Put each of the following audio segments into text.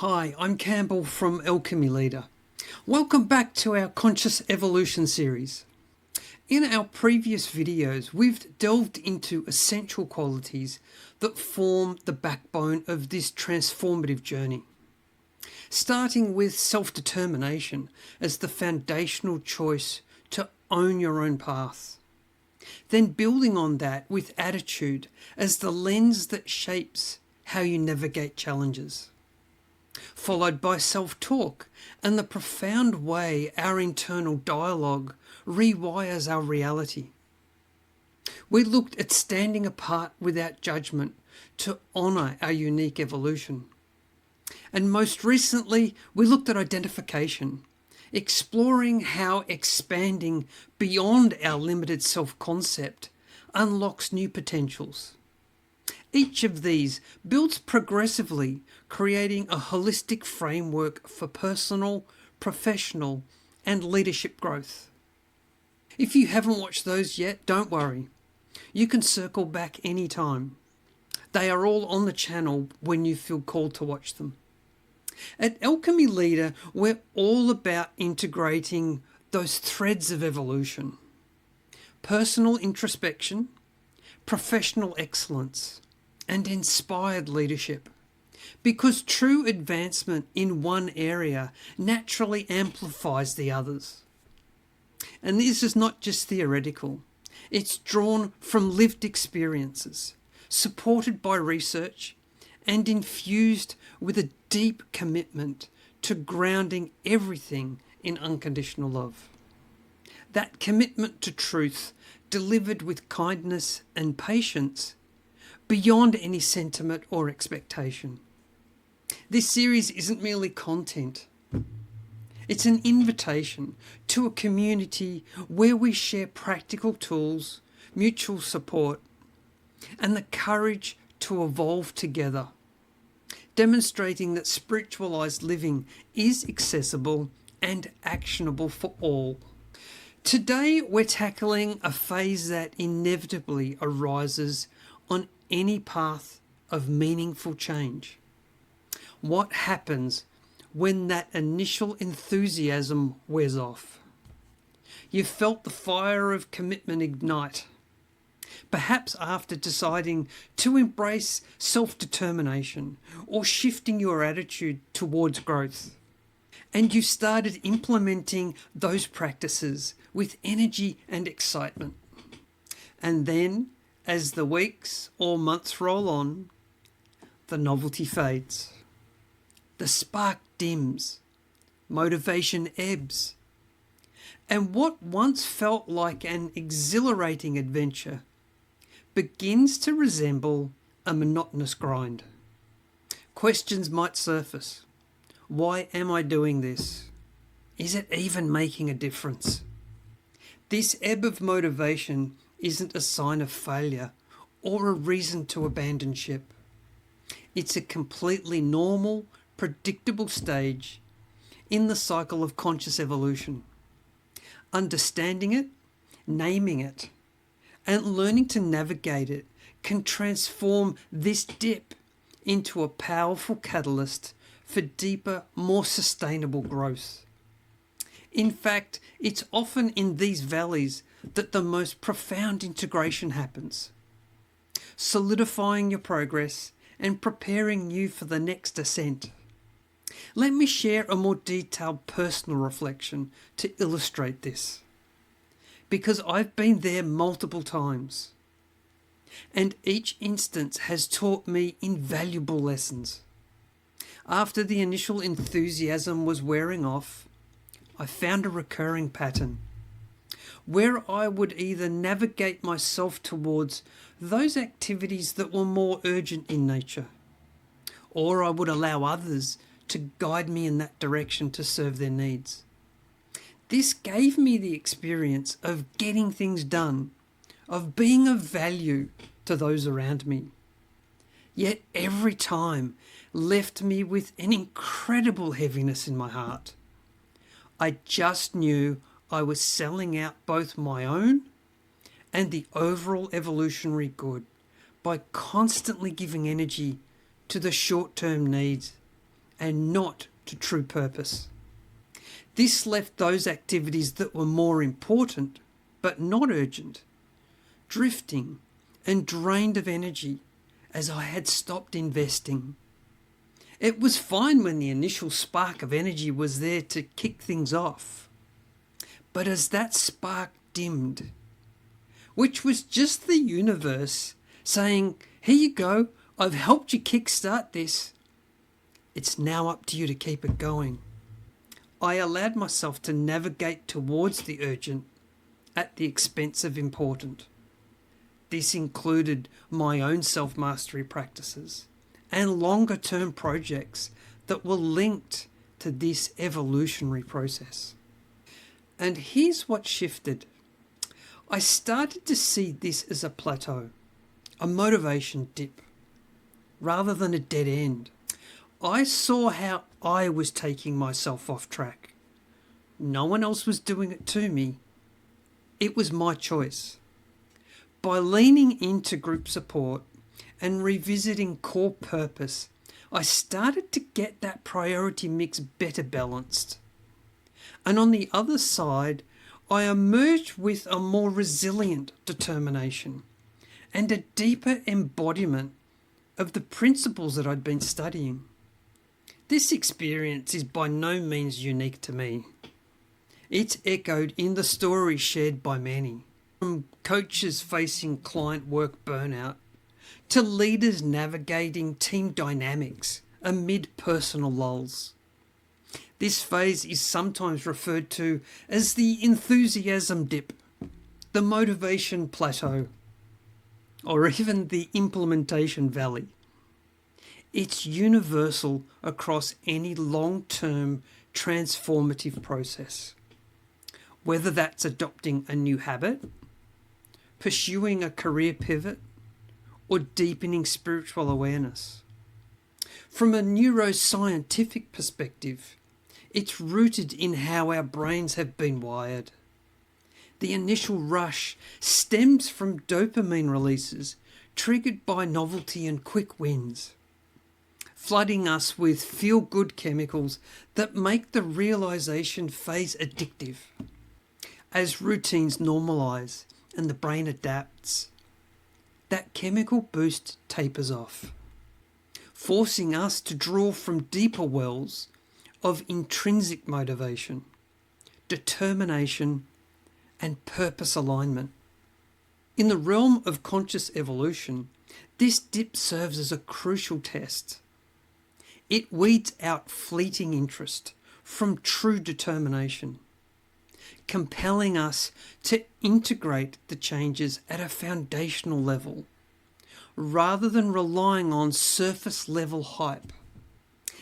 Hi, I'm Campbell from Alchemy Leader. Welcome back to our Conscious Evolution series. In our previous videos, we've delved into essential qualities that form the backbone of this transformative journey. Starting with self-determination as the foundational choice to own your own path. Then building on that with attitude as the lens that shapes how you navigate challenges. Followed by self-talk and the profound way our internal dialogue rewires our reality. We looked at standing apart without judgment to honour our unique evolution. And most recently, we looked at identification, exploring how expanding beyond our limited self-concept unlocks new potentials. Each of these builds progressively, creating a holistic framework for personal, professional, and leadership growth. If you haven't watched those yet, don't worry. You can circle back anytime. They are all on the channel when you feel called to watch them. At Alchemy Leader, we're all about integrating those threads of evolution. Personal introspection, professional excellence, and inspired leadership. Because true advancement in one area naturally amplifies the others. And this is not just theoretical. It's drawn from lived experiences, supported by research, and infused with a deep commitment to grounding everything in unconditional love. That commitment to truth, delivered with kindness and patience, beyond any sentiment or expectation. This series isn't merely content. It's an invitation to a community where we share practical tools, mutual support, and the courage to evolve together, demonstrating that spiritualized living is accessible and actionable for all. Today, we're tackling a phase that inevitably arises on any path of meaningful change. What happens when that initial enthusiasm wears off? You felt the fire of commitment ignite, perhaps after deciding to embrace self-determination or shifting your attitude towards growth. And you started implementing those practices with energy and excitement. And then, as the weeks or months roll on, the novelty fades. The spark dims. Motivation ebbs. And what once felt like an exhilarating adventure begins to resemble a monotonous grind. Questions might surface. Why am I doing this? Is it even making a difference? This ebb of motivation isn't a sign of failure or a reason to abandon ship. It's a completely normal, predictable stage in the cycle of conscious evolution. Understanding it, naming it, and learning to navigate it can transform this dip into a powerful catalyst for deeper, more sustainable growth. In fact, it's often in these valleys that the most profound integration happens, solidifying your progress and preparing you for the next ascent. Let me share a more detailed personal reflection to illustrate this, because I've been there multiple times, and each instance has taught me invaluable lessons. After the initial enthusiasm was wearing off, I found a recurring pattern where I would either navigate myself towards those activities that were more urgent in nature, or I would allow others to guide me in that direction to serve their needs. This gave me the experience of getting things done, of being of value to those around me. Yet every time left me with an incredible heaviness in my heart. I just knew I was selling out both my own and the overall evolutionary good by constantly giving energy to the short-term needs and not to true purpose. This left those activities that were more important but not urgent, drifting and drained of energy as I had stopped investing. It was fine when the initial spark of energy was there to kick things off. But as that spark dimmed, which was just the universe saying, here you go, I've helped you kickstart this. It's now up to you to keep it going. I allowed myself to navigate towards the urgent at the expense of important. This included my own self-mastery practices and longer-term projects that were linked to this evolutionary process. And here's what shifted. I started to see this as a plateau, a motivation dip, rather than a dead end. I saw how I was taking myself off track. No one else was doing it to me. It was my choice. By leaning into group support and revisiting core purpose, I started to get that priority mix better balanced. And on the other side, I emerged with a more resilient determination and a deeper embodiment of the principles that I'd been studying. This experience is by no means unique to me. It's echoed in the stories shared by many, from coaches facing client work burnout to leaders navigating team dynamics amid personal lulls. This phase is sometimes referred to as the enthusiasm dip, the motivation plateau, or even the implementation valley. It's universal across any long-term transformative process, whether that's adopting a new habit, pursuing a career pivot, or deepening spiritual awareness. From a neuroscientific perspective, it's rooted in how our brains have been wired. The initial rush stems from dopamine releases triggered by novelty and quick wins, flooding us with feel-good chemicals that make the realization phase addictive. As routines normalize and the brain adapts, that chemical boost tapers off, forcing us to draw from deeper wells of intrinsic motivation, determination, and purpose alignment. In the realm of conscious evolution, this dip serves as a crucial test. It weeds out fleeting interest from true determination, compelling us to integrate the changes at a foundational level, rather than relying on surface level hype.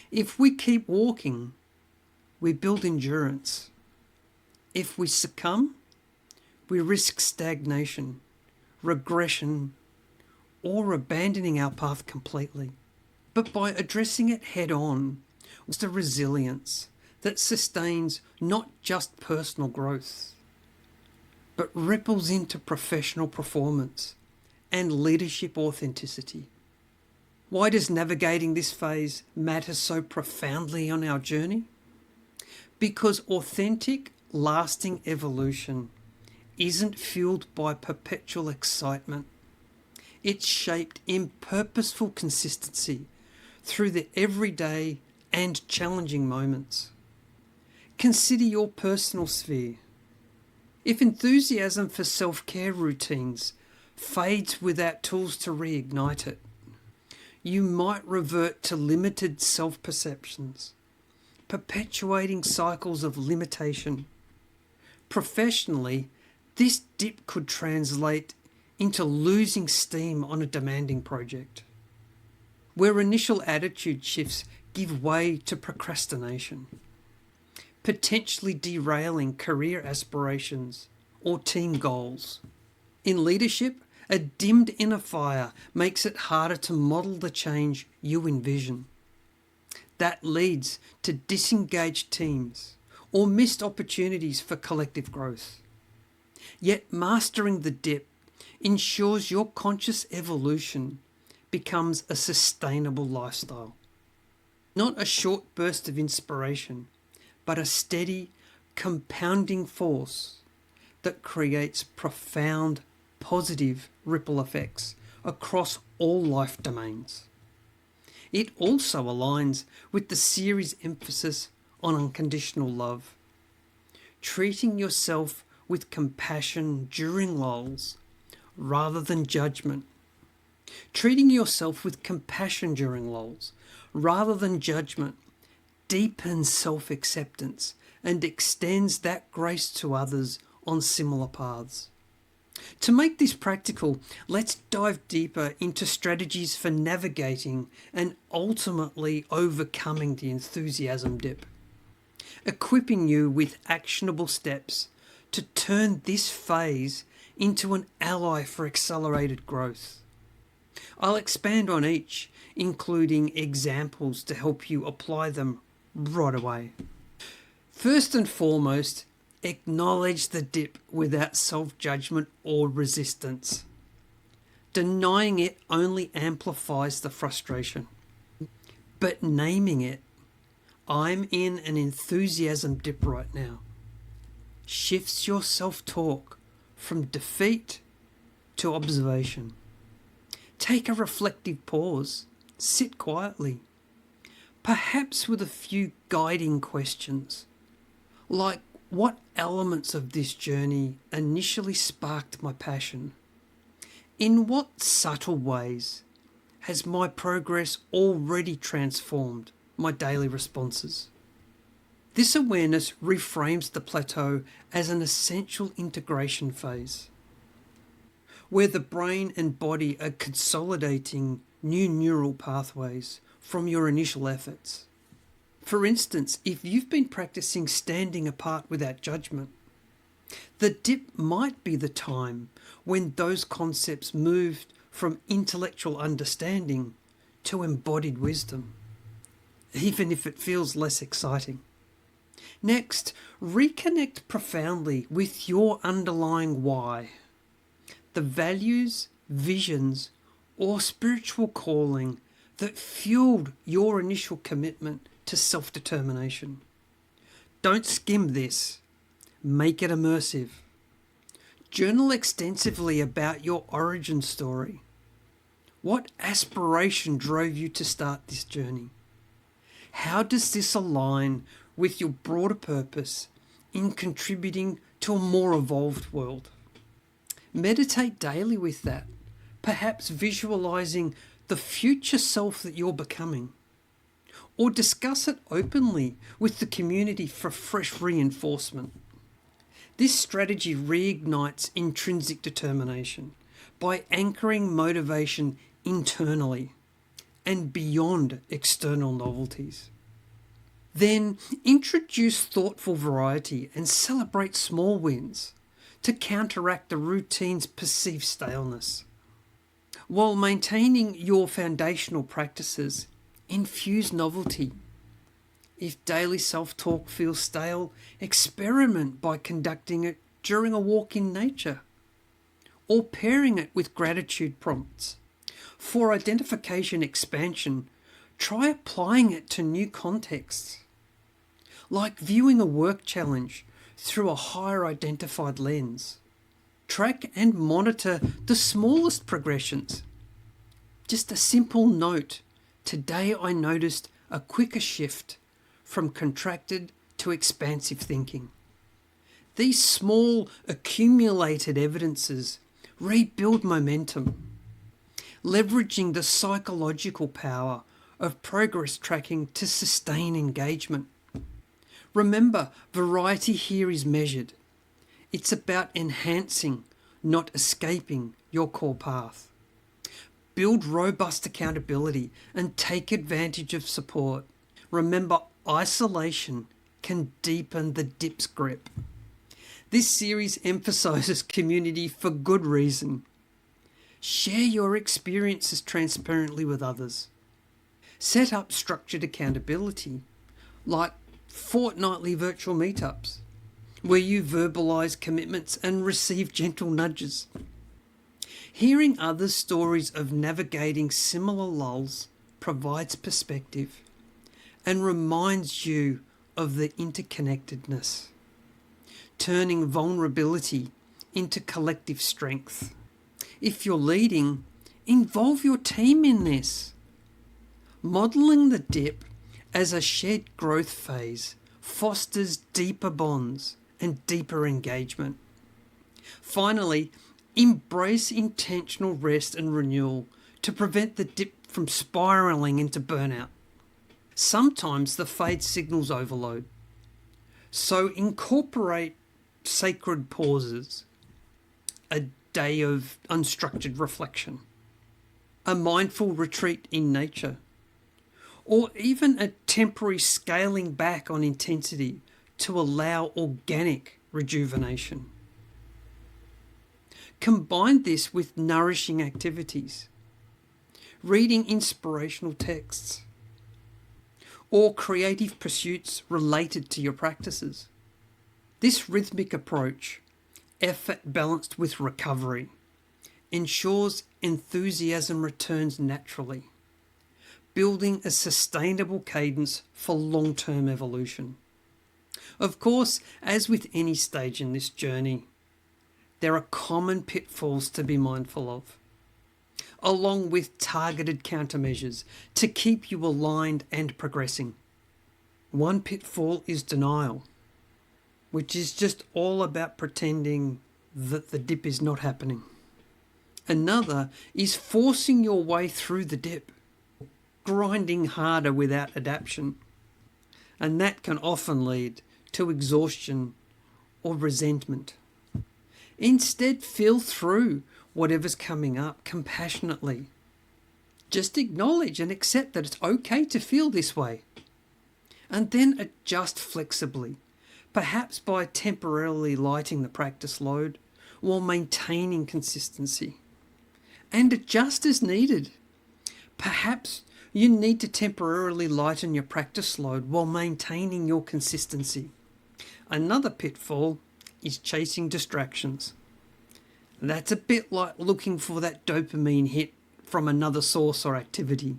If we keep walking, we build endurance. If we succumb, we risk stagnation, regression, or abandoning our path completely. But by addressing it head on, it's the resilience that sustains not just personal growth, but ripples into professional performance and leadership authenticity. Why does navigating this phase matter so profoundly on our journey? Because authentic, lasting evolution isn't fueled by perpetual excitement. It's shaped in purposeful consistency through the everyday and challenging moments. Consider your personal sphere. If enthusiasm for self-care routines fades without tools to reignite it, you might revert to limited self-perceptions, perpetuating cycles of limitation. Professionally, this dip could translate into losing steam on a demanding project, where initial attitude shifts give way to procrastination, potentially derailing career aspirations or team goals. In leadership, a dimmed inner fire makes it harder to model the change you envision. That leads to disengaged teams or missed opportunities for collective growth. Yet mastering the dip ensures your conscious evolution becomes a sustainable lifestyle. Not a short burst of inspiration, but a steady, compounding force that creates profound, positive ripple effects across all life domains. It also aligns with the series' emphasis on unconditional love, treating yourself with compassion during lulls rather than judgment. Treating yourself with compassion during lulls rather than judgment deepens self-acceptance and extends that grace to others on similar paths. To make this practical, let's dive deeper into strategies for navigating and ultimately overcoming the enthusiasm dip, equipping you with actionable steps to turn this phase into an ally for accelerated growth. I'll expand on each, including examples to help you apply them right away. First and foremost, acknowledge the dip without self-judgment or resistance. Denying it only amplifies the frustration. But naming it, I'm in an enthusiasm dip right now, shifts your self-talk from defeat to observation. Take a reflective pause, sit quietly, perhaps with a few guiding questions, like what elements of this journey initially sparked my passion? In what subtle ways has my progress already transformed my daily responses? This awareness reframes the plateau as an essential integration phase, where the brain and body are consolidating new neural pathways from your initial efforts. For instance, if you've been practicing standing apart without judgment, the dip might be the time when those concepts moved from intellectual understanding to embodied wisdom, even if it feels less exciting. Next, reconnect profoundly with your underlying why, the values, visions, or spiritual calling that fueled your initial commitment to self-determination. Don't skim this. Make it immersive. Journal extensively about your origin story. What aspiration drove you to start this journey? How does this align with your broader purpose in contributing to a more evolved world? Meditate daily with that, perhaps visualizing the future self that you're becoming. Or discuss it openly with the community for fresh reinforcement. This strategy reignites intrinsic determination by anchoring motivation internally and beyond external novelties. Then introduce thoughtful variety and celebrate small wins to counteract the routine's perceived staleness. While maintaining your foundational practices, infuse novelty. If daily self-talk feels stale, experiment by conducting it during a walk in nature or pairing it with gratitude prompts. For identification expansion, try applying it to new contexts, like viewing a work challenge through a higher identified lens. Track and monitor the smallest progressions. Just a simple note. Today I noticed a quicker shift from contracted to expansive thinking. These small accumulated evidences rebuild momentum, leveraging the psychological power of progress tracking to sustain engagement. Remember, variety here is measured. It's about enhancing, not escaping your core path. Build robust accountability and take advantage of support. Remember, isolation can deepen the dip's grip. This series emphasizes community for good reason. Share your experiences transparently with others. Set up structured accountability, like fortnightly virtual meetups, where you verbalize commitments and receive gentle nudges. Hearing others' stories of navigating similar lulls provides perspective, and reminds you of the interconnectedness, turning vulnerability into collective strength. If you're leading, involve your team in this. Modelling the dip as a shared growth phase fosters deeper bonds and deeper engagement. Finally, embrace intentional rest and renewal to prevent the dip from spiralling into burnout. Sometimes the fade signals overload, so incorporate sacred pauses, a day of unstructured reflection, a mindful retreat in nature, or even a temporary scaling back on intensity to allow organic rejuvenation. Combine this with nourishing activities, reading inspirational texts, or creative pursuits related to your practices. This rhythmic approach, effort balanced with recovery, ensures enthusiasm returns naturally, building a sustainable cadence for long-term evolution. Of course, as with any stage in this journey, there are common pitfalls to be mindful of, along with targeted countermeasures to keep you aligned and progressing. One pitfall is denial, which is just all about pretending that the dip is not happening. Another is forcing your way through the dip, grinding harder without adaptation, and that can often lead to exhaustion or resentment. Instead, feel through whatever's coming up compassionately. Just acknowledge and accept that it's okay to feel this way, and then adjust flexibly, perhaps by temporarily lighting the practice load while maintaining consistency, and adjust as needed. Perhaps you need to temporarily lighten your practice load while maintaining your consistency. Another pitfall is chasing distractions. That's a bit like looking for that dopamine hit from another source or activity,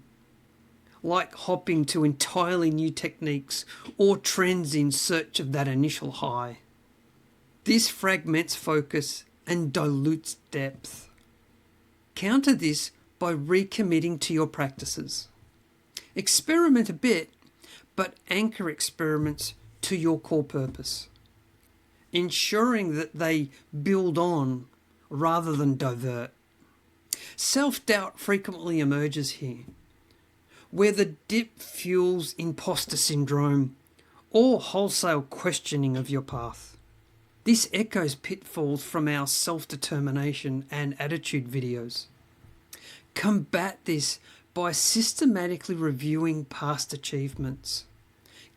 like hopping to entirely new techniques or trends in search of that initial high. This fragments focus and dilutes depth. Counter this by recommitting to your practices. Experiment a bit, but anchor experiments to your core purpose, ensuring that they build on rather than divert. Self-doubt frequently emerges here, where the dip fuels imposter syndrome or wholesale questioning of your path. This echoes pitfalls from our self-determination and attitude videos. Combat this by systematically reviewing past achievements.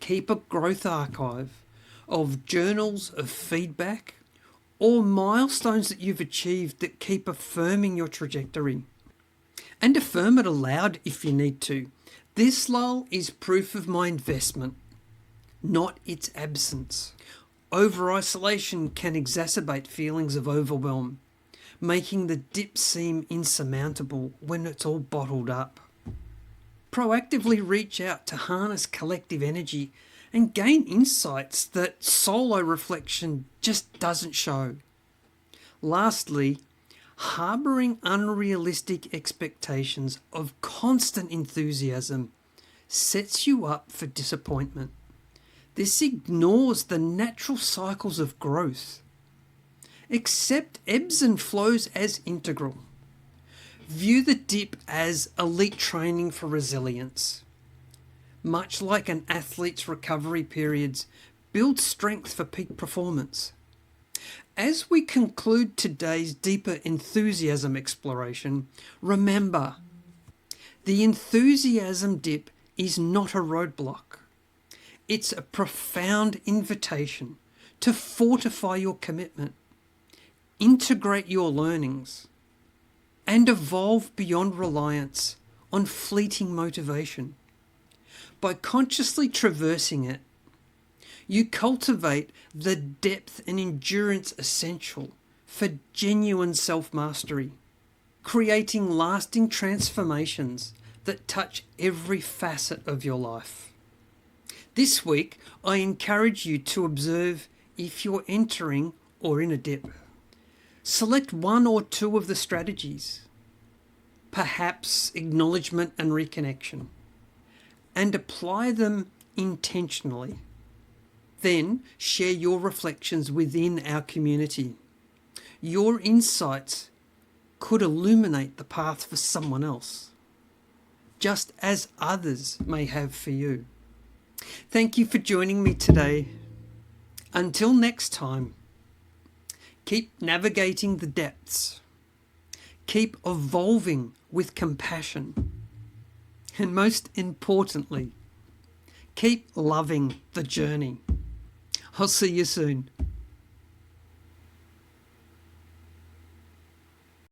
Keep a growth archive of journals of feedback or milestones that you've achieved that keep affirming your trajectory. And affirm it aloud if you need to. This lull is proof of my investment, not its absence. Over-isolation can exacerbate feelings of overwhelm, making the dip seem insurmountable when it's all bottled up. Proactively reach out to harness collective energy and gain insights that solo reflection just doesn't show. Lastly, harbouring unrealistic expectations of constant enthusiasm sets you up for disappointment. This ignores the natural cycles of growth. Accept ebbs and flows as integral. View the dip as elite training for resilience. Much like an athlete's recovery periods build strength for peak performance. As we conclude today's deeper enthusiasm exploration, remember, the enthusiasm dip is not a roadblock. It's a profound invitation to fortify your commitment, integrate your learnings, and evolve beyond reliance on fleeting motivation. By consciously traversing it, you cultivate the depth and endurance essential for genuine self-mastery, creating lasting transformations that touch every facet of your life. This week, I encourage you to observe if you're entering or in a dip. Select one or two of the strategies, perhaps acknowledgement and reconnection, and apply them intentionally. Then share your reflections within our community. Your insights could illuminate the path for someone else, just as others may have for you. Thank you for joining me today. Until next time, keep navigating the depths. Keep evolving with compassion. And most importantly, keep loving the journey. I'll see you soon.